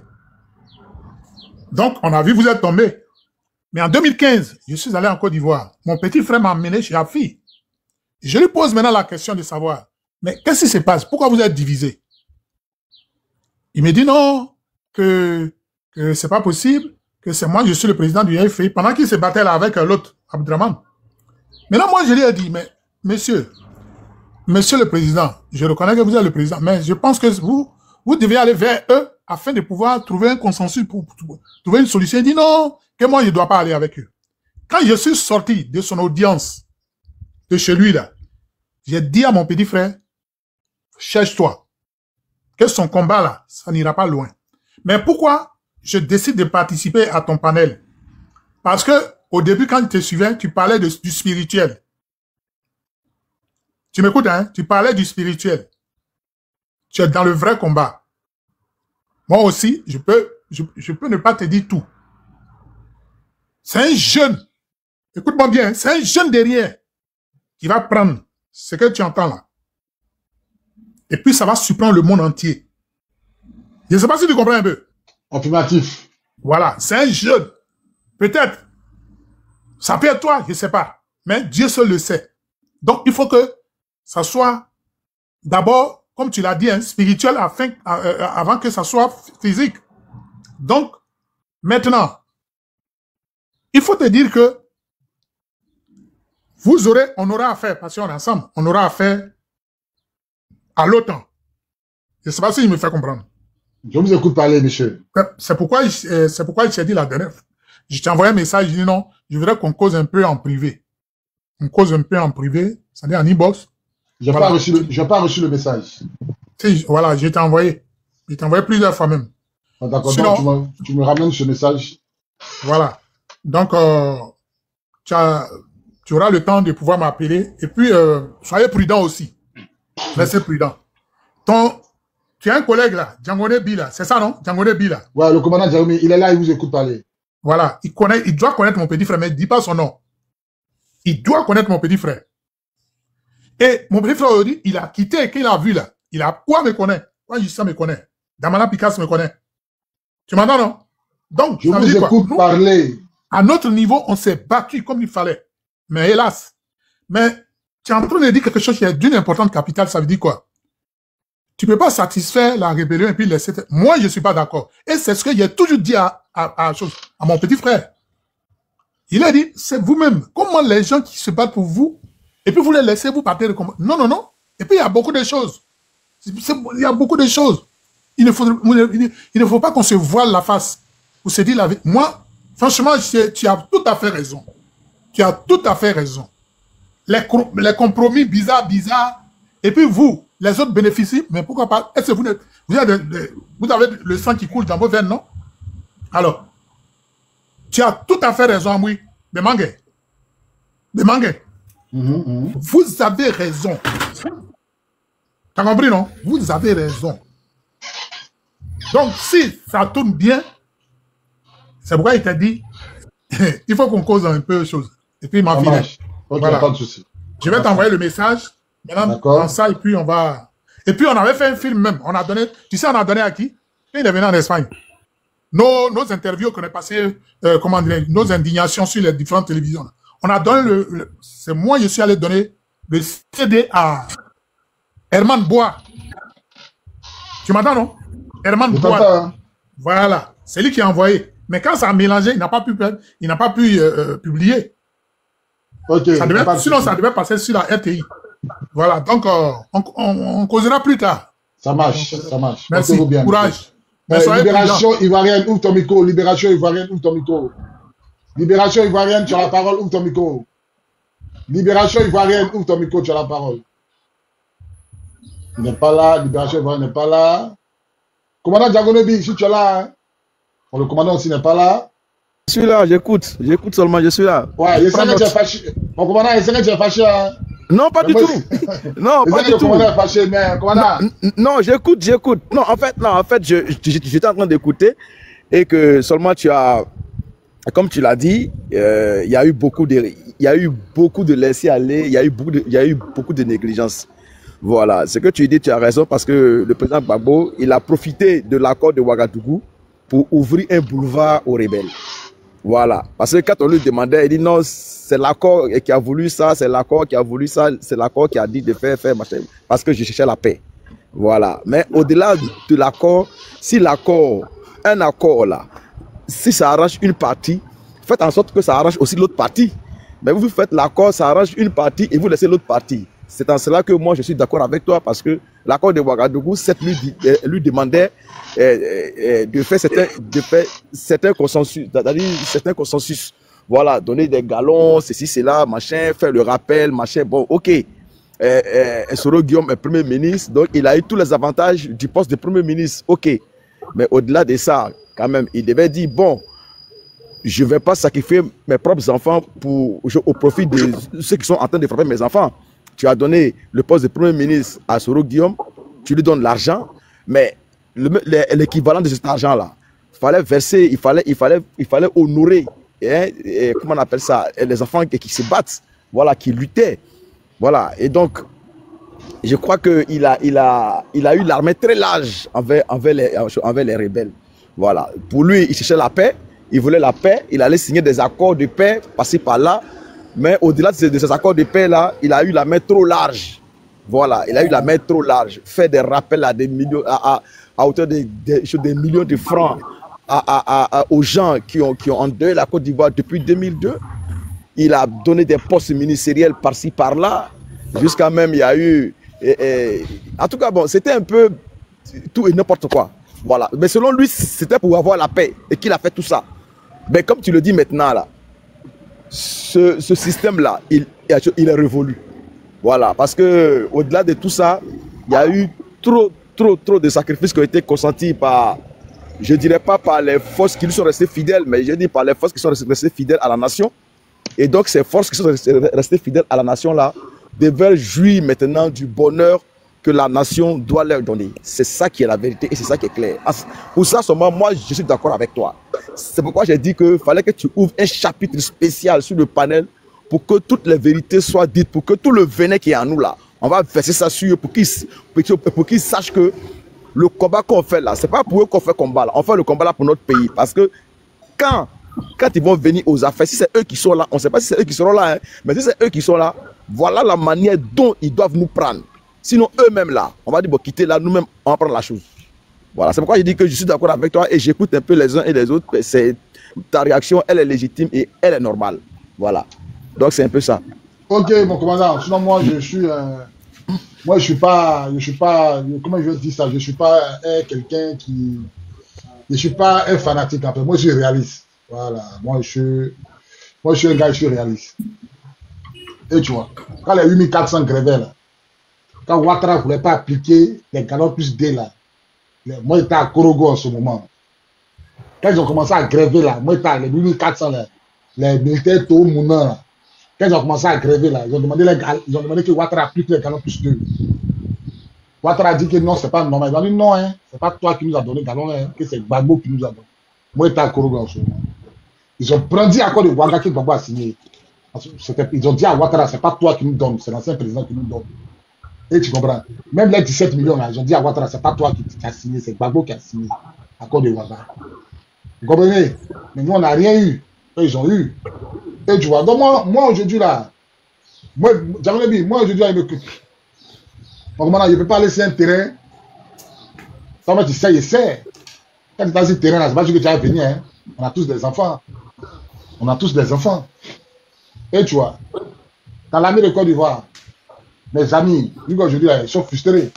Donc, on a vu, vous êtes tombé. Mais en 2015, je suis allé en Côte d'Ivoire. Mon petit frère m'a emmené chez la fille. Je lui pose maintenant la question de savoir, mais qu'est-ce qui se passe? Pourquoi vous êtes divisés? Il me dit non, que c'est pas possible, que c'est moi, je suis le président du FI, pendant qu'il se battait là avec l'autre, Abdraman. Maintenant, moi, je lui ai dit, mais monsieur le président, je reconnais que vous êtes le président, mais je pense que vous devez aller vers eux afin de pouvoir trouver un consensus pour trouver une solution. Il dit non, que moi, je ne dois pas aller avec eux. Quand je suis sorti de son audience, de chez lui là, j'ai dit à mon petit frère, cherche-toi, que son combat là, ça n'ira pas loin. Mais pourquoi je décide de participer à ton panel? Parce que au début, quand tu te suivais, tu parlais du spirituel. Tu m'écoutes, hein? Tu parlais du spirituel. Tu es dans le vrai combat. Moi aussi, je peux ne pas te dire tout. C'est un jeune, écoute-moi bien, c'est un jeune derrière qui va prendre ce que tu entends là. Et puis ça va surprendre le monde entier. Je ne sais pas si tu comprends un peu. Affirmatif. Voilà, c'est un jeune. Peut-être. Ça peut être toi, je ne sais pas. Mais Dieu seul le sait. Donc il faut que ça soit d'abord, comme tu l'as dit, hein, spirituel avant que ça soit physique. Donc, maintenant, il faut te dire que on aura affaire, parce qu'on est ensemble, on aura affaire à l'OTAN. Je ne sais pas si il me fait comprendre. Je vous écoute parler, monsieur. C'est pourquoi je t'ai dit la dernière fois. Je t'ai envoyé un message, je dis non, je voudrais qu'on cause un peu en privé. On cause un peu en privé, c'est-à-dire en inbox. J'ai Voilà. pas reçu le message. Si, voilà, je t'ai envoyé. Je t'ai envoyé plusieurs fois même. Ah, d'accord, Sinon- donc tu me ramènes ce message. Voilà. Donc, tu auras le temps de pouvoir m'appeler. Et puis, soyez prudent aussi. Restez prudent. Tu as un collègue là, Djangone Bila, c'est ça non? Djangone Bila. Ouais, le commandant Djaoumi, il est là, il vous écoute parler. Voilà. Il doit connaître mon petit frère, mais ne dis pas son nom. Il doit connaître mon petit frère. Et mon petit frère aujourd'hui, il a quitté, qu'il a vu là. Il a quoi me connaît? Moi, ça me connaît. Damana Picasso me connaît. Tu m'entends, non? Donc, Je ça veut vous dire quoi? écoute Nous, parler. à notre niveau, on s'est battu comme il fallait. Mais hélas. Mais tu es en train de dire quelque chose qui est d'une importance capitale, ça veut dire quoi? Tu peux pas satisfaire la rébellion et puis laisser... Moi, je suis pas d'accord. Et c'est ce que j'ai toujours dit à mon petit frère. Il a dit, c'est vous-même. Comment les gens qui se battent pour vous, et puis vous les laissez vous partir de combat. Non, non, non. Et puis il y a beaucoup de choses. Il y a beaucoup de choses. Il ne faut pas qu'on se voile la face. Pour se dire la vérité. Moi, franchement, tu as tout à fait raison. Tu as tout à fait raison. Les compromis bizarres. Et puis vous, les autres bénéficient, mais pourquoi pas? Est-ce que vous avez le sang qui coule dans vos veines, non? Alors, tu as tout à fait raison, oui. De Mangue. Vous avez raison. T'as compris, non? Vous avez raison. Donc, si ça tourne bien, c'est pourquoi il t'a dit, il faut qu'on cause un peu de choses. Et puis, il m'a filé. Ok, Voilà. pas de souci. Je vais t'envoyer le message. Maintenant, dans ça, et puis on va... Et puis, on avait fait un film même. On a donné... Tu sais, on a donné à qui? Il est venu en Espagne. Nos interviews qu'on a passées, comment dire, nos indignations sur les différentes télévisions. On a donné c'est moi, je suis allé donner le CD à Herman Bois. Tu m'entends, non? Herman Bois. Hein? Voilà. C'est lui qui a envoyé. Mais quand ça a mélangé, il n'a pas pu publier. Ok. Sinon, ça devait passer sur la RTI. Voilà. Donc, on causera plus tard. Ça marche, ça marche. Merci. Bien, courage. Libération ivoirienne, ouvre ton micro. Libération ivoirienne, ouvre ton micro. Libération ivoirienne, tu as la parole, ouvre ton micro. Libération ivoirienne, ouvre ton micro, tu as la parole. Il n'est pas là, Libération ivoirienne n'est pas là. Commandant Djagonebi, si tu es là, hein. Bon, le commandant aussi n'est pas là. Je suis là, j'écoute seulement, je suis là. Ouais, il sait que tu es fâché. Mon commandant, il sait que tu es fâché, hein. Non, pas du tout. Non, pas du tout. Commandant est fâché, mais commandant. Non, j'écoute. Non, en fait, j'étais en train d'écouter et que seulement tu as, comme tu l'as dit, il y a eu beaucoup de laisser aller, il y a eu beaucoup de négligence. Voilà, ce que tu dis, tu as raison parce que le président Gbagbo, il a profité de l'accord de Ouagadougou pour ouvrir un boulevard aux rebelles. Voilà, parce que quand on lui demandait, il dit non, c'est l'accord qui a voulu ça, c'est l'accord qui a voulu ça, c'est l'accord qui a dit de faire machin, parce que je cherchais la paix. Voilà, mais au-delà de l'accord, si un accord là, si ça arrange une partie, faites en sorte que ça arrange aussi l'autre partie. Mais vous faites l'accord, ça arrange une partie et vous laissez l'autre partie. C'est en cela que moi je suis d'accord avec toi parce que l'accord de Ouagadougou, lui demandait de faire certains consensus, voilà, donner des galons, ceci, cela, machin, faire le rappel, machin, bon, ok. Soro Guillaume est Premier ministre, donc il a eu tous les avantages du poste de Premier ministre, ok. Mais au-delà de ça, quand même, il devait dire, bon, je ne vais pas sacrifier mes propres enfants au profit de ceux qui sont en train de frapper mes enfants. Tu as donné le poste de Premier ministre à Soro Guillaume, tu lui donnes l'argent, mais l'équivalent de cet argent-là, il fallait verser, il fallait honorer, comment on appelle ça, les enfants qui se battent, voilà, qui luttaient. Voilà, et donc, je crois qu'il a eu l'armée très large envers les rebelles. Voilà, pour lui, il cherchait la paix, il voulait la paix, il allait signer des accords de paix, passer par là. Mais au-delà de ces accords de paix-là, il a eu la main trop large. Voilà, il a eu la main trop large. Fait des rappels à des millions, à hauteur des millions de francs aux gens qui ont endeuillé la Côte d'Ivoire depuis 2002. Il a donné des postes ministériels par-ci, par-là. Jusqu'à même, il y a eu... en tout cas, bon, c'était un peu tout et n'importe quoi. Voilà. Mais selon lui, c'était pour avoir la paix et qu'il a fait tout ça. Mais comme tu le dis maintenant, là, ce système-là, il est révolu. Voilà, parce que au-delà de tout ça, il y a eu trop de sacrifices qui ont été consentis par, je dirais pas par les forces qui nous sont restées fidèles, mais je dis par les forces qui sont restées fidèles à la nation. Et donc ces forces qui sont restées fidèles à la nation là devaient jouir maintenant du bonheur que la nation doit leur donner. C'est ça qui est la vérité et c'est ça qui est clair. Pour ça seulement, moi je suis d'accord avec toi. C'est pourquoi j'ai dit qu'il fallait que tu ouvres un chapitre spécial sur le panel pour que toutes les vérités soient dites, pour que tout le venin qui est en nous là, on va verser ça sur eux pour qu'ils sachent que le combat qu'on fait là, c'est pas pour eux qu'on fait combat là. On fait le combat là pour notre pays. Parce que quand ils vont venir aux affaires, si c'est eux qui sont là, on ne sait pas si c'est eux qui seront là, hein, mais si c'est eux qui sont là, voilà la manière dont ils doivent nous prendre. Sinon, eux-mêmes là, on va dire, bon, quittez là, nous-mêmes, on va prendre la chose. Voilà, c'est pourquoi je dis que je suis d'accord avec toi et j'écoute un peu les uns et les autres. Ta réaction, elle est légitime et elle est normale. Voilà. Donc, c'est un peu ça. Ok, mon commandant. Sinon, moi, je suis pas, comment je veux dire ça? Je suis pas quelqu'un qui, je suis pas un fanatique un peu. Moi, je suis réaliste. Voilà. Moi, je suis un gars, je suis réaliste. Et tu vois, quand les 8400 grévaient là, quand Ouattara ne voulait pas appliquer les galons plus D là, moi, j'étais à Korogo en ce moment. Quand ils ont commencé à gréver là, moi, j'étais les 8400 là, les militaires Toho Mouna là, quand ils ont commencé à gréver là, ils ont demandé que Ouattara applique les galons plus 2. Ouattara a dit que non, c'est pas normal. Ils ont dit non, hein, c'est pas toi qui nous a donné le galon, hein, que c'est Gbagbo qui nous a donné. Moi, j'étais à Korogo en ce moment. Ils ont brandi à cause de Ouattara que Gbagbo a signé. Ils ont dit à Ouattara, c'est pas toi qui nous donne, c'est l'ancien président qui nous donne. Et tu comprends? Même les 17 millions là, ils ont dit à Ouattara, c'est pas toi qui as signé, c'est Gbagbo qui a signé à cause de Ouattara. Vous comprenez? Mais nous, on n'a rien eu. Eux, ils ont eu. Et tu vois, donc moi aujourd'hui là, moi aujourd'hui, il me coupe. Donc maintenant, je ne peux pas laisser un terrain. Ça, tu sais, il sait. Quand tu as ce terrain là, c'est pas sûr que tu vas venir. Hein. On a tous des enfants. On a tous des enfants. Et tu vois, dans l'armée de Côte d'Ivoire, mes amis, aujourd'hui, ils sont frustrés.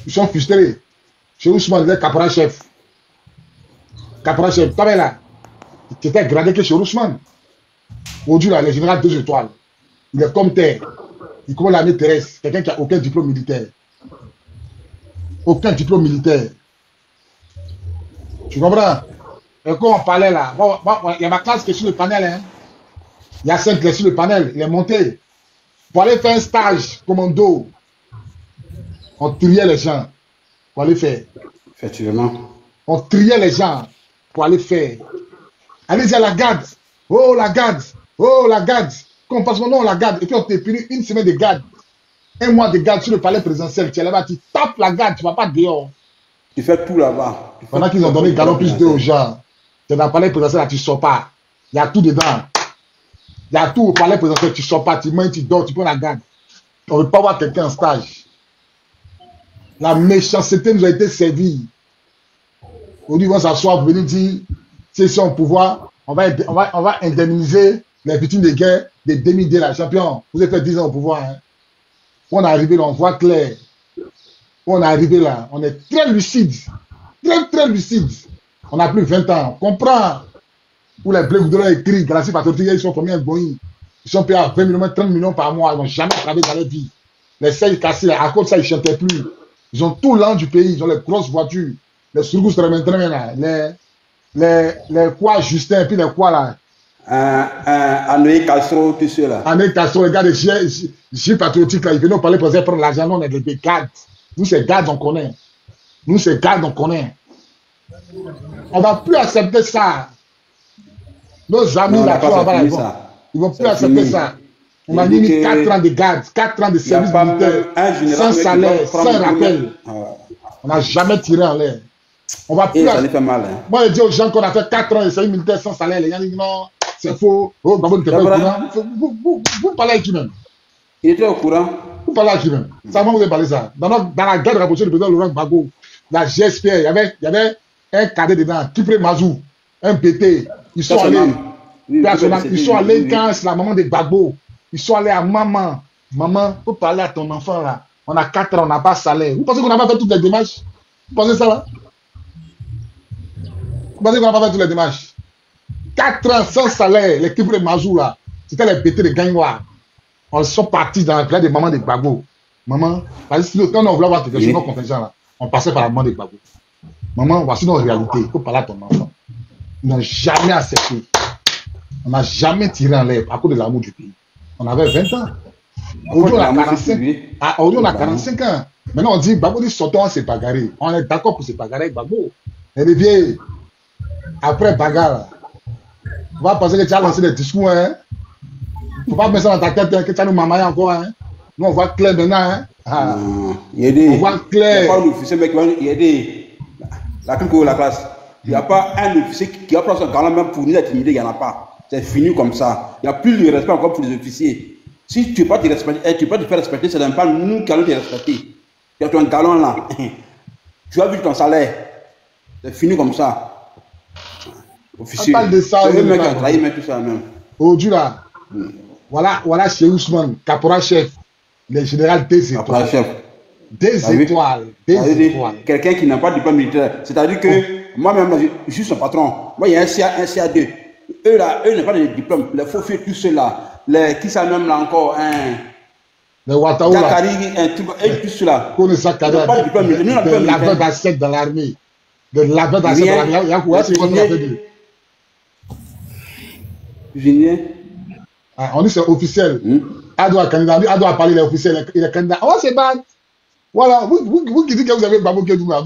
Ils sont frustrés. Chez Ousmane, il est caporal chef. Caporal chef, toi là, tu étais gradé que chez Ousmane. Aujourd'hui, là, le général 2 étoiles, il est comme terre. Il commence l'armée terrestre. Quelqu'un qui n'a aucun diplôme militaire. Aucun diplôme militaire. Tu comprends? Et quand on parlait là, il y a ma classe qui est sur le panel. Hein. Il y a 5 qui est sur le panel. Il est monté. Pour aller faire un stage commando, on triait les gens pour aller faire. Effectivement. On triait les gens pour aller faire. Allez-y à la garde. Oh, la garde. Oh, la garde. Quand on passe mon nom, la garde. Et puis on te puni une semaine de garde. Un mois de garde sur le palais présidentiel. Tu es là-bas, tu tapes la garde, tu ne vas pas dehors. Tu fais tout là-bas. Pendant qu'ils ont donné galon plus 2 aux gens, tu es dans le palais présidentiel, là, tu ne sors pas. Il y a tout dedans. Il y a tout au palais présidentiel, tu ne sors pas, tu manges, tu dors, tu prends la garde. On ne veut pas voir quelqu'un en stage. La méchanceté nous a été servie. Aujourd'hui, ils vont s'asseoir pour venir dire, si c'est au pouvoir, on va indemniser les victimes de guerre des demi-dés, la champion. Vous avez fait 10 ans au pouvoir. Hein. On est arrivé là, on voit clair. On est arrivé là, on est très lucide. Très lucide. On n'a plus 20 ans. On comprend où les blés goudrons écrits, Galassi Patriotique, ils sont combien de Boeing? Ils sont payés à 20 millions, 30 millions par mois. Ils n'ont jamais travaillé dans leur vie. Les selles cassées, à cause de ça, ils ne chantaient plus. Ils ont tout l'an du pays. Ils ont les grosses voitures. Les surgousses là. Les quoi Justin, puis les quoi là? Anoé Castro, tout cela. Anoé Castro, les gars de J Patriotique, là, ils venaient au palais pour prendre l'argent. Nous, on est des gardes. Nous, c'est gardes, on connaît. Nous, c'est gardes, on connaît. On ne va plus accepter ça. Nos amis là, ils ne vont plus accepter ça. On a mis 4 ans de garde, 4 ans de service militaire, sans salaire, sans rappel. On n'a jamais tiré en l'air. On va plus. Ça lui fait mal. Hein. Moi, je dis aux gens qu'on a fait 4 ans de service militaire sans salaire. Les gens disent non, c'est faux. Oh, Gbagbo n'était pas au courant. Vous parlez avec qui même? Il était au courant. Vous parlez avec qui même? Ça va vous avez parlé ça. Dans la guerre de rapprochée du président Laurent Gbagbo, la GSPR, il y avait un cadet dedans, Kipré Mazou, un PT. Ils sont allés. Ils sont allés quand c'est la maman de Gbagbo. Ils sont allés à maman. Maman, faut parler à ton enfant là. On a 4 ans, on n'a pas de salaire. Vous pensez qu'on n'a pas fait toutes les démarches? Vous pensez ça là? Vous pensez qu'on n'a pas fait toutes les démarches? 4 ans sans salaire, l'équipe de Mazou là, c'était les bêtés de Gagnois. On sont partis dans la classe de maman de Gbagbo. Maman, parce que quand on voulait avoir quelque chose, nos contingents là, on passait par la maman de Gbagbo. Maman, voici nos réalités. Il faut parler à ton enfant. Ils n'ont jamais accepté. On n'a jamais tiré en l'air à cause de l'amour du pays. On avait 20 ans. Aujourd'hui, on a 45. Aujourd'hui, on a 45 ans. Maintenant, on dit, Gbagbo dit, sortons, on s'est bagarré. On est d'accord pour se bagarrer avec Gbagbo. Et les vieilles, après bagarre, on va penser que tu as lancé des discours, hein. Faut pas mettre ça dans ta tête, hein, que tu as nous mamaillé encore, hein. Nous, on voit clair maintenant, hein. Ah. On voit clair. Il n'y a pas d'officier, mec, il y a des. La classe. Il n'y a pas un officier qui va prendre son galant même pour nous intimider, il n'y en a pas. C'est fini comme ça. Il n'y a plus de respect encore pour les officiers. Si tu ne peux pas te respecter, tu peux pas te faire respecter, c'est pas nous qui allons te respecter. Tu as ton galon là. Tu as vu ton salaire. C'est fini comme ça. Officier. On parle de ça. C'est le mec qui a trahi, mais tout ça même. Aujourd'hui là, voilà chez Ousmane, caporal chef, le général des étoiles. Des étoiles. Quelqu'un qui n'a pas de diplôme militaire. C'est-à-dire que moi-même, je suis son patron. Moi, il y a un CA2. Eux là, eux n'ont pas de diplôme. Les faux filles, tout ceux-là. Qui ça même là encore, les Ouattao là. Un truc, et tout cela. Qu'on ne s'accade pas de diplôme militaire. De laveur d'assiette dans l'armée. De laveur d'assiette dans l'armée. Il y a quoi? C'est quoi de Julien. On dit c'est officiel. Elle doit candidat. Elle doit parler les officiels. Il est candidat. On va se battre. Voilà. Vous qui dites que vous avez Babou Kedouma.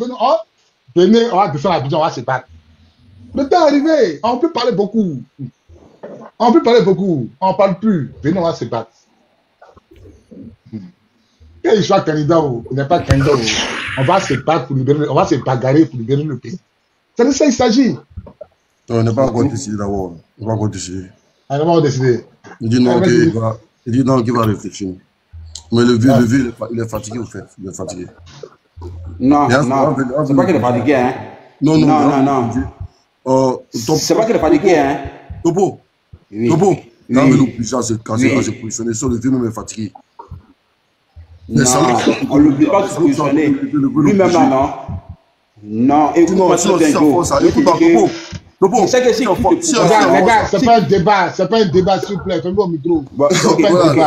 Venez, on va défendre la vision, on va se battre. Le temps est arrivé. On peut parler beaucoup. On ne parle plus. Venez, on va se battre. Qu'il soit candidat ou il n'est pas candidat, on va se battre pour libérer, on va se bagarrer pour libérer le pays. C'est de ça qu'il s'agit. On n'est pas encore décidé d'abord. On va encore décider. On n'est pas encore décidé. Il dit non qu'il va réfléchir. Mais le vieux, il est fatigué au fait. Il est fatigué. Non, c'est pas qu'il est fatigué, hein. Non. C'est pas qu'il est fatigué, hein. Topo. Topo. Quand le puissant à se positionner sur le vieux même est fatigué. Non, on ne l'oublie pas de se positionner. Lui-même là, non. Non, écoute-moi ça. C'est que si les gars, c'est pas un débat, s'il vous plaît, fais-moi au micro.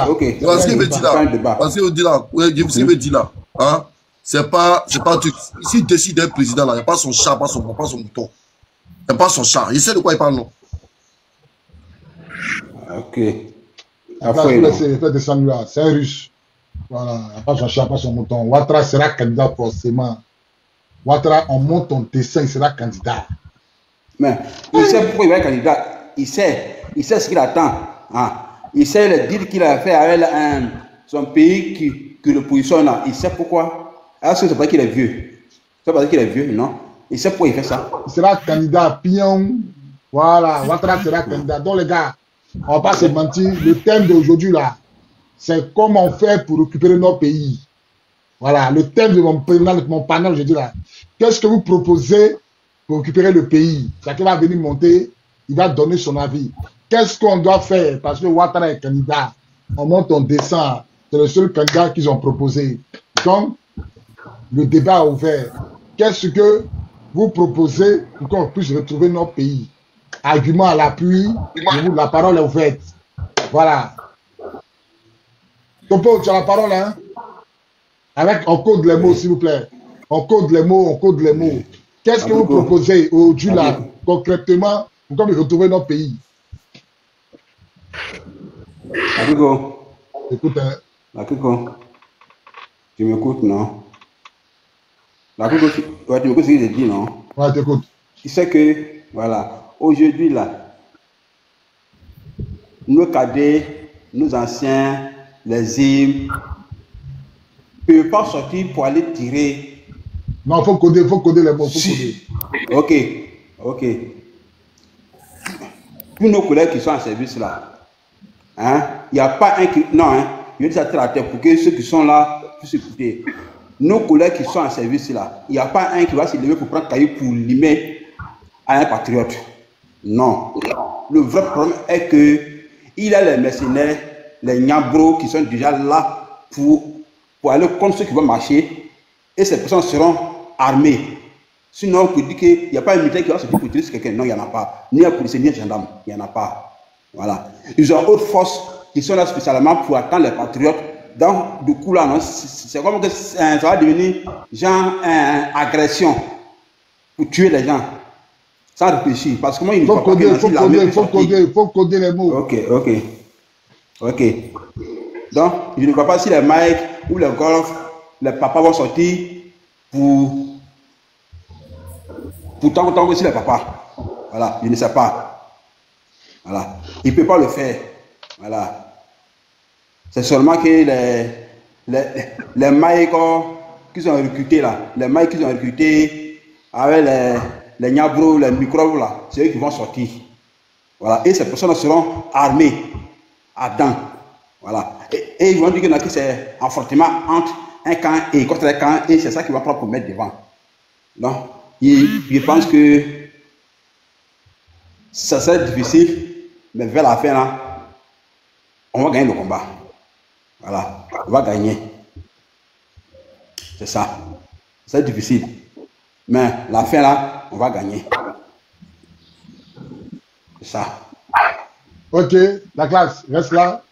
Ok. Parce qu'il veut dire là, parce qu'il dit là, il veut dire là, hein, c'est pas un truc. Ici, il décide d'être président là, il n'y a pas son chat, pas son mouton. Il n'y a pas son chat. Il sait de quoi il parle, non? Ok. Après, descendre là, c'est un russe. Voilà, il n'y a pas son chat, pas son mouton. Ouattara sera candidat forcément. Ouattara, on monte ton dessin, il sera candidat. Mais il sait pourquoi il va être candidat. Il sait ce qu'il attend. Hein. Il sait le deal qu'il a fait avec son pays qui le positionne là. Il sait pourquoi. Est-ce que c'est parce qu'il est vieux? C'est parce qu'il est vieux, non? Il sait pourquoi il fait ça. Il sera candidat, pion. Voilà, Ouattara sera candidat. Donc les gars, on ne va pas se mentir. Le thème d'aujourd'hui là, c'est comment on fait pour récupérer notre pays. Voilà, le thème de mon panel aujourd'hui là. Qu'est-ce que vous proposez pour récupérer le pays? Chacun va venir monter, il va donner son avis. Qu'est-ce qu'on doit faire? Parce que Ouattara est candidat. On monte, on descend. C'est le seul candidat qu'ils ont proposé. Donc, le débat est ouvert. Qu'est-ce que vous proposez pour qu'on puisse retrouver notre pays? Argument à l'appui, la parole est ouverte. Voilà. Topo, tu as la parole, hein? On code les mots, s'il vous plaît. On code les mots. Qu'est-ce que vous proposez aujourd'hui là, concrètement, pour qu'on puisse retrouver notre pays? Akiko. Écoute, hein. Akiko. Tu m'écoutes, non? Akiko, tu m'écoutes ce que j'ai dit, non? Ouais, t'écoute. Tu sais que, voilà, aujourd'hui là, nos cadets, nos anciens, les hymnes, ne peuvent pas sortir pour aller tirer. Non, il faut coder les mots. Ok. Tous nos collègues qui sont en service là, hein, il n'y a pas un qui... Non, hein, je dis ça à la tête pour que ceux qui sont là puissent écouter. Nos collègues qui sont en service là, il n'y a pas un qui va se lever pour prendre cahier pour limer à un patriote. Non. Le vrai problème est que il y a les mercenaires, les nyabros qui sont déjà là pour aller contre ceux qui vont marcher et ces personnes seront armées. Sinon, on peut dire qu'il n'y a pas un militaire qui va sortir pour tuer quelqu'un. Non, il n'y en a pas. Ni un policier, ni un gendarme. Il n'y en a pas. Voilà. Ils ont d'autres forces qui sont là spécialement pour attendre les patriotes. Donc, du coup, là, c'est comme que ça va devenir genre agression pour tuer les gens. Sans réfléchir. Parce que moi, il ne faut pas il faut coder les mots. Ok. Donc, je ne vois pas si les Mike ou les Golf, les papas vont sortir pour tant que si les papas. Voilà, je ne sais pas. Voilà. Il ne peut pas le faire. Voilà. C'est seulement que les Mike qui ont recrutés là, les Mike qui ont recrutés avec les Niabro, les microbes là, c'est eux qui vont sortir. Voilà. Et ces personnes seront armées à dents. Voilà. Et ils vont dire que c'est un affrontement entre un camp et contre un camp, et c'est ça qui va prendre pour mettre devant. Donc, je pense que ça serait difficile, mais vers la fin, là, on va gagner le combat. Voilà, on va gagner. C'est ça. C'est difficile. Mais la fin, là, on va gagner. C'est ça. Ok, la classe, reste là.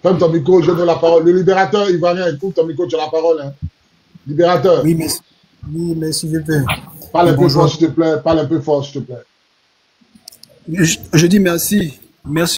Ferme ton micro, je donne la parole. Le libérateur ivoirien, écoute ton micro, tu as la parole. Hein. Libérateur. Oui, merci. Oui, merci, je peux. Parle un peu fort, s'il te plaît. Parle un peu fort, s'il te plaît. Je dis merci. Merci.